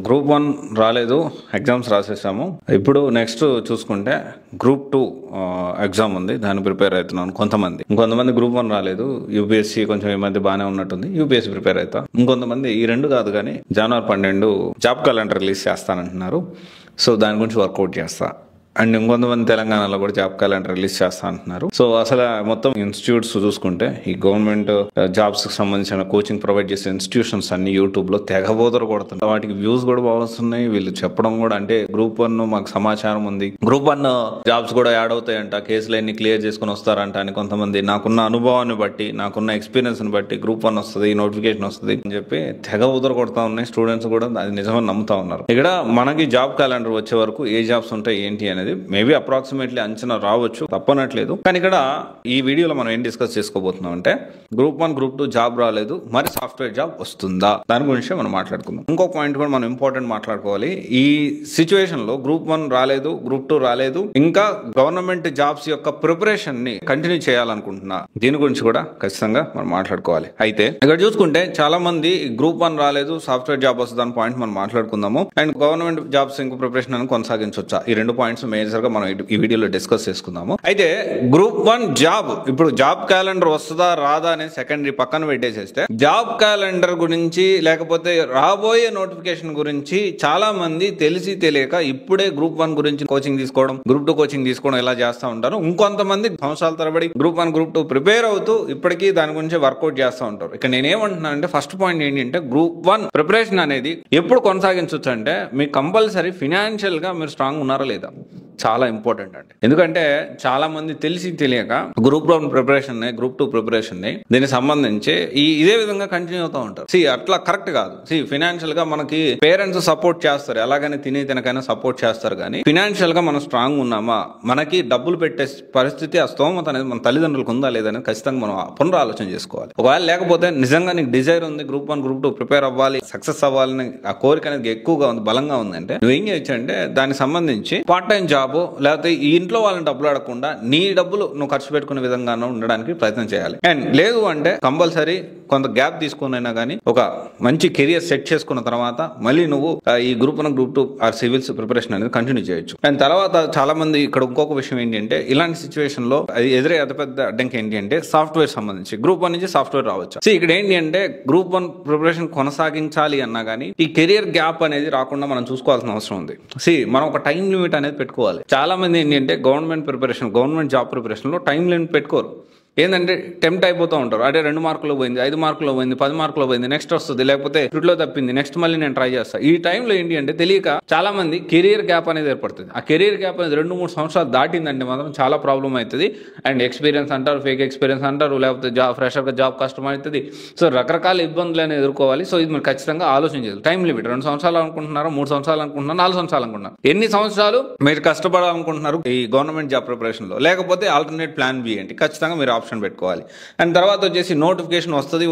Group 1 రాలేదు, exams రాసేసాము. ఇప్పుడు next చూసుకుంటే గ్రూప్ 2 ఎగ్జామ్ ఉంది, దాన్ని ప్రిపేర్ అవుతున్నాను. ఇంకొంతమంది గ్రూప్ 1 రాలేదు, యూపీఎస్సీ కొంచెం ఈ మధ్య బాగానే ఉన్నట్టుంది, యూపీఎస్సీ ప్రిపేర్ అవుతా. ఇంకొంతమంది ఈ రెండు కాదు కానీ జనవరి 12 జాబ్ క్యాలెండర్ రిలీజ్ చేస్తానంటున్నారు. సో దాని గురించి వర్కౌట్ చేస్తా. అండ్ ఇంకొంతమంది తెలంగాణలో కూడా జాబ్ క్యాలెండర్ రిలీజ్ చేస్తా అంటున్నారు. సో అసలు మొత్తం ఇన్స్టిట్యూట్స్ చూసుకుంటే ఈ గవర్నమెంట్ జాబ్స్ కి సంబంధించిన కోచింగ్ ప్రొవైడ్ చేసే ఇన్స్టిట్యూషన్స్ అన్ని యూట్యూబ్ లో తెగబోదరు కొడుతున్నారు. వాటికి వ్యూస్ కూడా బాగున్నాయి. వీళ్ళు చెప్పడం కూడా అంటే గ్రూప్ 1 మాకు సమాచారం ఉంది, గ్రూప్ 1 జాబ్స్ కూడా యాడ్ అవుతాయంట, కేసులు అన్ని క్లియర్ చేసుకుని వస్తారంట అని కొంతమంది నాకున్న అనుభవాన్ని బట్టి, నాకున్న ఎక్స్పీరియన్స్ ని బట్టి గ్రూప్ 1 వస్తుంది, నోటిఫికేషన్ వస్తుంది అని చెప్పి తెగ ఉదర కొడతా ఉన్నాయి. స్టూడెంట్స్ కూడా అది నిజమని నమ్ముతా ఉన్నారు. ఇక్కడ మనకి జాబ్ క్యాలెండర్ వచ్చే వరకు ఏ జాబ్స్ ఉంటాయి ఏంటి అనేది మేబీ అప్రాక్సిమేట్లీ అంచనా రావచ్చు, తప్పనట్లేదు. కానీ ఇక్కడ ఈ వీడియోలో మనం ఏం డిస్కస్ చేసుకోబోతున్నాం అంటే గ్రూప్ 1 గ్రూప్ 2 జాబ్ రాలేదు, మరి సాఫ్ట్వేర్ జాబ్ వస్తుందా, దాని గురించి మనం మాట్లాడుకుందాం. ఇంకో పాయింట్ కూడా మనం ఇంపార్టెంట్ మాట్లాడుకోవాలి. ఈ సిచ్యువేషన్ లో గ్రూప్ 1 రాలేదు, గ్రూప్ 2 రాలేదు, ఇంకా గవర్నమెంట్ జాబ్స్ యొక్క ప్రిపరేషన్ ని కంటిన్యూ చేయాలనుకుంటున్నా, దీని గురించి కూడా ఖచ్చితంగా మనం మాట్లాడుకోవాలి. అయితే ఇక్కడ చూసుకుంటే చాలా మంది గ్రూప్ 1 రాలేదు, సాఫ్ట్వేర్ జాబ్ వస్తుంది అనే పాయింట్ మనం మాట్లాడుకుందాము. అండ్ గవర్నమెంట్ జాబ్స్ ఇంకా ప్రిపరేషన్ అని కొనసాగించవచ్చా, ఈ రెండు పాయింట్స్ మేజర్ గా మనం ఈ వీడియోలో డిస్కస్ చేసుకుందాము. అయితే గ్రూప్ 1 జాబ్ ఇప్పుడు జాబ్ క్యాలెండర్ వస్తుందా రాదా అనే సెకండరీ పక్కన పెట్టేసేస్తే జాబ్ క్యాలెండర్ గురించి లేకపోతే రాబోయే నోటిఫికేషన్ గురించి చాలా మంది తెలిసి తెలియక ఇప్పుడే గ్రూప్ 1 గురించి కోచింగ్ తీసుకోవడం, గ్రూప్ 2 కోచింగ్ తీసుకోవడం ఇలా చేస్తూ ఉంటారు. ఇంకొంతమంది సంవత్సరాల తరబడి గ్రూప్ 1 గ్రూప్ 2 ప్రిపేర్ అవుతూ ఇప్పటికీ దాని గురించి వర్కౌట్ చేస్తూ ఉంటారు. ఇక నేనేమంటున్నా అంటే ఫస్ట్ పాయింట్ ఏంటంటే గ్రూప్ 1 ప్రిపరేషన్ అనేది ఎప్పుడు కొనసాగించవచ్చు అంటే మీకు కంపల్సరీ ఫినాన్షియల్ గా మీరు స్ట్రాంగ్ ఉన్నారా లేదా, చాలా ఇంపార్టెంట్ అండి. ఎందుకంటే చాలా మంది తెలిసి తెలియక గ్రూప్ 1 ప్రిపరేషన్ ని, గ్రూప్ 2 ప్రిపరేషన్ ని దీనికి సంబంధించి ఇదే విధంగా కంటిన్యూ అవుతూ ఉంటారు. అట్లా కరెక్ట్ కాదు. ఫినాన్షియల్ గా మనకి పేరెంట్స్ సపోర్ట్ చేస్తారు, ఎలాగైనా తినకైనా సపోర్ట్ చేస్తారు. కానీ ఫినాన్షియల్ గా మనం స్ట్రాంగ్ ఉన్నామా, మనకి డబ్బులు పెట్టే పరిస్థితి, ఆ స్తోమత అనేది మన తల్లిదండ్రులకు ఉందా లేదని ఖచ్చితంగా మనం పునరాలోచన చేసుకోవాలి. ఒకవేళ లేకపోతే నిజంగా నీకు డిజైర్ ఉంది, గ్రూప్ 1 గ్రూప్ 2 ప్రిపేర్ అవ్వాలి, సక్సెస్ అవ్వాలని ఆ కోరిక అనేది ఎక్కువగా ఉంది, బలంగా ఉందంటే నువ్వు ఏం చేయొచ్చు అంటే దానికి సంబంధించి పార్ట్ టైం జాబ్ లేకపోతే ఈ ఇంట్లో వాళ్ళని డబ్బులు అడగకుండా నీ డబ్బులు నువ్వు ఖర్చు పెట్టుకునే విధంగా ఉండడానికి ప్రయత్నం చేయాలి. అండ్ లేదు అంటే కంపల్సరీ కొంత గ్యాప్ తీసుకునైనా కానీ ఒక మంచి కెరియర్ సెట్ చేసుకున్న తర్వాత మళ్ళీ నువ్వు ఈ group 1 group 2 or civils preparation అనేది కంటిన్యూ చేయొచ్చు. అండ్ తర్వాత చాలా మంది ఇక్కడ ఇంకొక విషయం ఏంటంటే ఇలాంటి సిచ్యువేషన్ లో ఎదురే అతిపెద్ద అడ్డంకి ఏంటి అంటే సాఫ్ట్వేర్ సంబంధించి గ్రూప్ 1 నుంచి సాఫ్ట్వేర్ రావచ్చు. ఇక్కడ ఏంటి అంటే గ్రూప్ 1 ప్రిపరేషన్ కొనసాగించాలి అన్నా కానీ ఈ కెరియర్ గ్యాప్ అనేది రాకుండా మనం చూసుకోవాల్సిన అవసరం ఉంది. మనం ఒక టైం లిమిట్ అనేది పెట్టుకోవాలి. చాలా మంది ఏంటంటే గవర్నమెంట్ జాబ్ ప్రిపరేషన్ లో టైం లిమిట్ పెట్టుకోరు. ఏంటంటే టెంప్ట్ అయిపోతూ ఉంటారు. అంటే 2 మార్కులు పోయింది, 5 మార్కులు పోయింది, 10 మార్కులు పోయింది, నెక్స్ట్ వస్తుంది, లేకపోతే ఇట్లో తప్పింది, నెక్స్ట్ మళ్ళీ నేను ట్రై చేస్తాను. ఈ టైంలో ఏంటి అంటే తెలియక చాలా మంది కెరియర్ గ్యాప్ అనేది ఏర్పడుతుంది. ఆ కెరియర్ గ్యాప్ అనేది 2-3 సంవత్సరాలు దాటిందంటే మాత్రం చాలా ప్రాబ్లం అవుతుంది. అండ్ ఎక్స్పీరియన్స్ అంటారు, ఫేక్ ఎక్స్పీరియన్స్ అంటారు, లేకపోతే ఫ్రెషర్ గా జాబ్ కష్టం అవుతుంది. సో రకరకాల ఇబ్బందులు అనేది ఎదుర్కోవాలి. సో ఇది మీరు ఖచ్చితంగా ఆలోచన చేయాలి. టైం లిమిట్ 2 సంవత్సరాలు అనుకుంటున్నారు, 3 సంవత్సరాలు అనుకుంటున్నారు, 4 సంవత్సరాలు అనుకుంటున్నారు, ఎన్ని సంవత్సరాలు మీరు కష్టపడాలనుకుంటున్నారు ఈ గవర్నమెంట్ జాబ్ ప్రిపరేషన్ లో, లేకపోతే ఆల్టర్నేట్ ప్లాన్ బి ఏంటి, ఖచ్చితంగా మీరు ఆప్షన్ పెట్టుకోవాలి. అండ్ తర్వాత వచ్చేసి నోటిఫికేషన్ వస్తుంది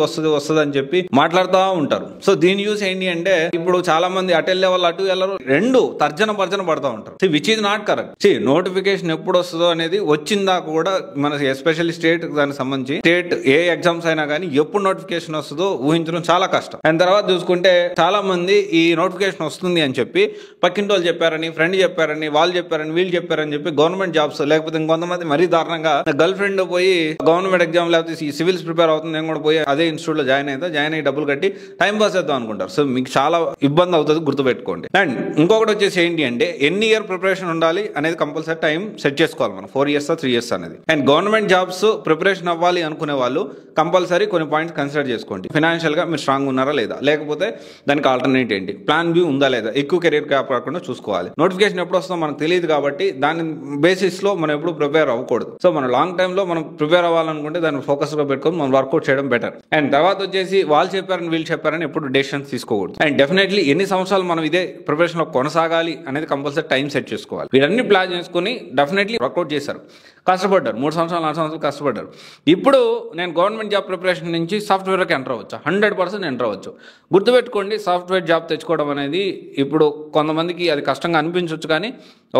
అని చెప్పి మాట్లాడుతూ ఉంటారు. సో దీని యూస్ ఏంటి అంటే ఇప్పుడు చాలా మంది అటు వెళ్ళే వాళ్ళు అటు వెళ్ళరు, రెండు తర్జన భర్జన పడతా ఉంటారు. Which is not correct. Notification ఎప్పుడు వస్తుందో అనేది వచ్చిందా కూడా మన ఎస్పెషల్లీ స్టేట్ దానికి సంబంధించి స్టేట్ ఏ ఎగ్జామ్స్ అయినా కానీ ఎప్పుడు నోటిఫికేషన్ వస్తుందో ఊహించడం చాలా కష్టం. అండ్ తర్వాత చూసుకుంటే చాలా మంది ఈ నోటిఫికేషన్ వస్తుంది అని చెప్పి పక్కింటి వాళ్ళు చెప్పారని, ఫ్రెండ్ చెప్పారని, వాళ్ళు చెప్పారని, వీళ్ళు చెప్పారని చెప్పి గవర్నమెంట్ జాబ్స్ లేకపోతే ఇంకొంతమంది మరీ దారుణంగా గర్ల్ ఫ్రెండ్ పోయి గవర్నమెంట్ ఎగ్జామ్ లేకపోతే ఈ సివిల్స్ ప్రిపేర్ అవుతుంది, నేను కూడా పోయి అదే ఇన్స్టిట్యూట్ లో జాయిన్ అయ్యి డబ్బులు కట్టి టైం పాస్ చేద్దాం అనుకుంటారు. సో మీకు చాలా ఇబ్బంది అవుతుంది, గుర్తుపెట్టుకోండి. అండ్ ఇంకొకటి వచ్చేసి ఏంటి అంటే ఎన్ని ఇయర్ ప్రిపరేషన్ ఉండాలి అనేది కంపల్సరీ టైం సెట్ చేసుకోవాలి మనం, 4 years 3 years అనేది. అండ్ గవర్నమెంట్ జాబ్స్ ప్రిపరేషన్ అవ్వాలి అనుకునే వాళ్ళు కంపల్సరీ కొన్ని పాయింట్స్ కన్సిడర్ చేసుకోండి. ఫినాన్షియల్ గా మీరు స్ట్రాంగ్ ఉన్నారా లేదా, లేకపోతే దానికి ఆల్టర్నేట్ ఏంటి, ప్లాన్ బి ఉందా లేదా, ఎక్కువ కెరీర్ గ్యాప్ రాకుండా చూసుకోవాలి. నోటిఫికేషన్ ఎప్పుడు వస్తుందో మనకు తెలియదు కాబట్టి దాని బేసిస్ లో మనం ఎప్పుడు ప్రిపేర్ అవ్వకూడదు. సో మనం లాంగ్ టైమ్ లో మనం ప్రిపేర్ అవ్వాలనుకుంటే దాన్ని ఫోకస్ గా పెట్టుకొని మనం వర్కౌట్ చేయడం బెటర్. అండ్ తర్వాత వచ్చేసి వాళ్ళు చెప్పారని వీళ్ళు చెప్పారని ఎప్పుడు డెసిషన్స్ తీసుకోకూడదు. అండ్ డెఫినెట్లీ ఎన్ని సంవత్సరాలు మనం ఇదే ప్రిపరేషన్ లో కొనసాగాలి అనేది కంపల్సరీ టైం సెట్ చేసుకోవాలి. వీళ్ళన్ని ప్లాన్ చేసుకుని డెఫినెట్లీ వర్కౌట్ చేశారు. కష్టపడ్డారు, 3 సంవత్సరాలు 4 సంవత్సరాలు కష్టపడ్డారు. ఇప్పుడు నేను గవర్నమెంట్ జాబ్ ప్రిపరేషన్ నుంచి సాఫ్ట్వేర్కి ఎంటర్ అవ్వచ్చు, 100% ఎంటర్ అవ్వచ్చు. గుర్తుపెట్టుకోండి, సాఫ్ట్వేర్ జాబ్ తెచ్చుకోవడం అనేది ఇప్పుడు కొంతమందికి అది కష్టంగా అనిపించవచ్చు, కానీ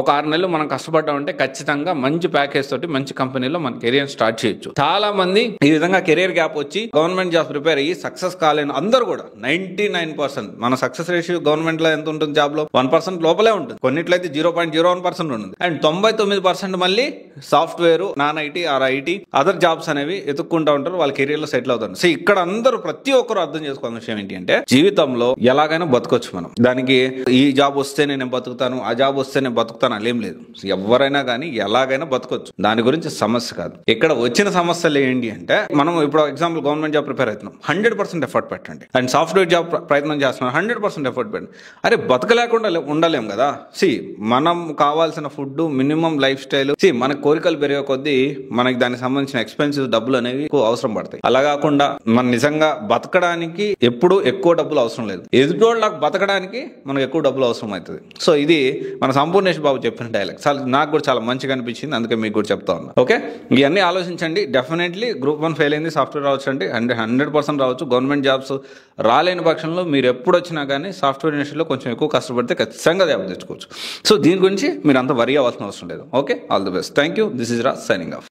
ఒక 6 నెలలు మనం కష్టపడ్డామంటే ఖచ్చితంగా మంచి ప్యాకేజ్ తోటి మంచి కంపెనీలో మన కెరియర్ స్టార్ట్ చేయొచ్చు. చాలా మంది ఈ విధంగా కెరియర్ గ్యాప్ వచ్చి గవర్నమెంట్ జాబ్ ప్రిపేర్ అయ్యి సక్సెస్ కాలేని అందరూ కూడా 99%. మన సక్సెస్ రేషియో గవర్నమెంట్ లో ఎంత ఉంటుంది, జాబ్ లో 1% లోపలే ఉంటుంది, కొన్నిట్లయితే 0.01% ఉంటుంది. అండ్ 99% మళ్ళీ software, non IT or IT other jobs అనేవి ఎత్తుక్కుంటూ ఉంటారు, వాళ్ళ కెరియర్ లో సెటిల్ అవుతారు. సో ఇక్కడ అందరూ ప్రతి ఒక్కరు అర్థం చేసుకోవాల్సిన విషయం ఏంటి అంటే, జీవితంలో ఎలాగైనా బతకొచ్చు మనం. దానికి ఈ జాబ్ వస్తే నేను బతుకుతాను, ఆ జాబ్ వస్తే నేను బతుకుతాను అలేం లేదు. ఎవరైనా కానీ ఎలాగైనా బతకొచ్చు, దాని గురించి సమస్య కాదు. ఇక్కడ వచ్చిన సమస్యలు ఏంటి అంటే, మనం ఇప్పుడు ఎగ్జాంపుల్ గవర్నమెంట్ జాబ్ ప్రిపేర్ అవుతున్నాం, 100% ఎఫర్ట్ పెట్టండి. అండ్ సాఫ్ట్వేర్ జాబ్ ప్రయత్నం చేస్తున్నాం, 100% ఎఫర్ట్ పెట్టండి. అరే బతకలేకుండా ఉండలేం కదా. మనం కావాల్సిన ఫుడ్, మినిమం లైఫ్ స్టైల్, మన కోరికలు పెరిగే కొద్దీ మనకి దానికి సంబంధించిన ఎక్స్పెన్సివ్ డబ్బులు అనేవి ఎక్కువ అవసరం పడతాయి. అలా కాకుండా మనం నిజంగా బతకడానికి ఎప్పుడు ఎక్కువ డబ్బులు అవసరం లేదు, ఎదుటోళ్ళకి బతకడానికి మనకు ఎక్కువ డబ్బులు అవసరం అవుతుంది. సో ఇది మన సంపూర్ణేష్ బాబు చెప్పిన డైలాగ్. నాకు కూడా చాలా మంచిగా అనిపించింది, అందుకే మీకు కూడా చెప్తా ఉన్నా. ఓకే, ఇవన్నీ ఆలోచించండి. డెఫినెట్లీ గ్రూప్ 1 ఫెయిల్ అయింది, సాఫ్ట్వేర్ రావచ్చు అండి, 100% రావచ్చు. గవర్నమెంట్ జాబ్స్ రాలేని పక్షంలో మీరు ఎప్పుడు వచ్చినా కానీ సాఫ్ట్వేర్ ఇండస్ట్రీలో కొంచెం ఎక్కువ కష్టపడితే ఖచ్చితంగా జాబ్ తెచ్చుకోవచ్చు. సో దీని గురించి మీరు అంత వరీ అవ్వాల్సిన అవసరం లేదు. Okay, all the best. Thank you. This is Raj signing off.